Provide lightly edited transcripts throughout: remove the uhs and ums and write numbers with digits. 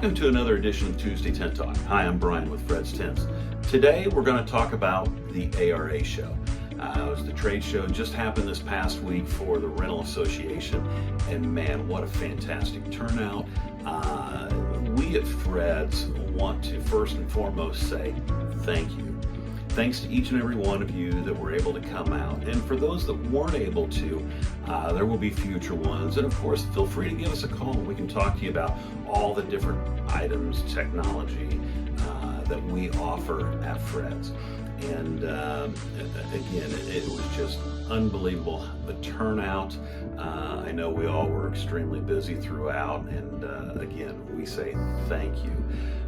Welcome to another edition of Tuesday Tent Talk. Hi, I'm Brian with Fred's Tents. Today we're going to talk about the ARA show. It was the trade show, just happened this past week for the Rental Association, and man, what a fantastic turnout. We at Fred's want to first and foremost say thank you. Thanks to each and every one of you that were able to come out. And for those that weren't able to, there will be future ones. And of course, feel free to give us a call. We can talk to you about all the different items, technology that we offer at Fred's. And again, it was just unbelievable, the turnout. I know we all were extremely busy throughout, and again, we say thank you.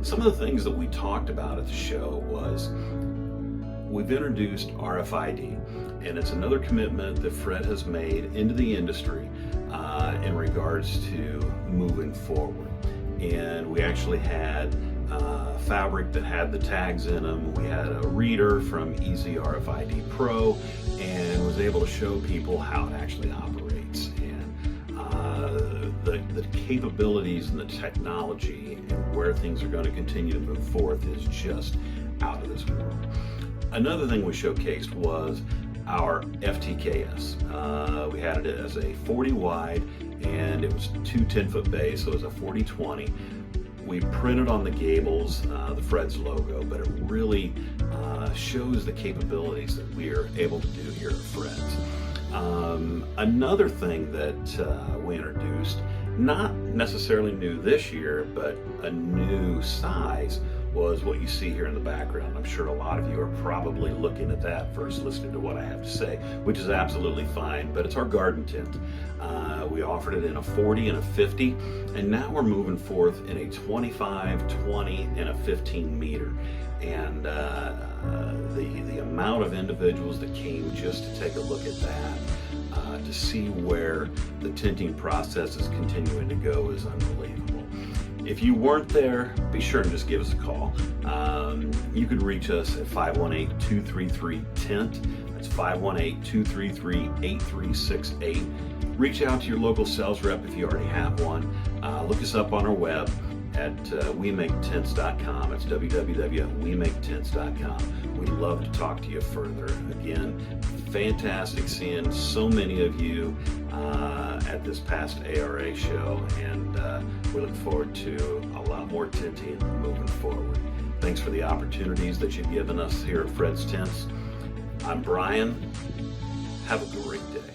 Some of the things that we talked about at the show was we've introduced RFID, and it's another commitment that Fred has made into the industry in regards to moving forward. And we actually had fabric that had the tags in them. We had a reader from Easy RFID Pro and was able to show people how it actually operates. And the capabilities and the technology and where things are going to continue to move forth is just out of this world. Another thing we showcased was our FTKS. We had it as a 40 wide and it was two 10-foot bays, so it was a 40-20. We printed on the gables the Fred's logo, but it really shows the capabilities that we are able to do here at Fred's. Another thing that we introduced, not necessarily new this year, but a new size, was what you see here in the background. I'm sure a lot of you are probably looking at that first, listening to what I have to say, which is absolutely fine, but it's our garden tent. We offered it in a 40 and a 50, and now we're moving forth in a 25, 20, and a 15 meter. And the amount of individuals that came just to take a look at that, to see where the tenting process is continuing to go, is unbelievable. If you weren't there, be sure and just give us a call. You could reach us at 518-233-TENT. That's 518-233-8368. Reach out to your local sales rep if you already have one. Look us up on our web at wemaketents.com. It's www.wemaketents.com. We'd love to talk to you further. Again, fantastic seeing so many of you at this past ARA show, and we look forward to a lot more tenting moving forward. Thanks for the opportunities that you've given us here at Fred's Tents. I'm Brian. Have a great day.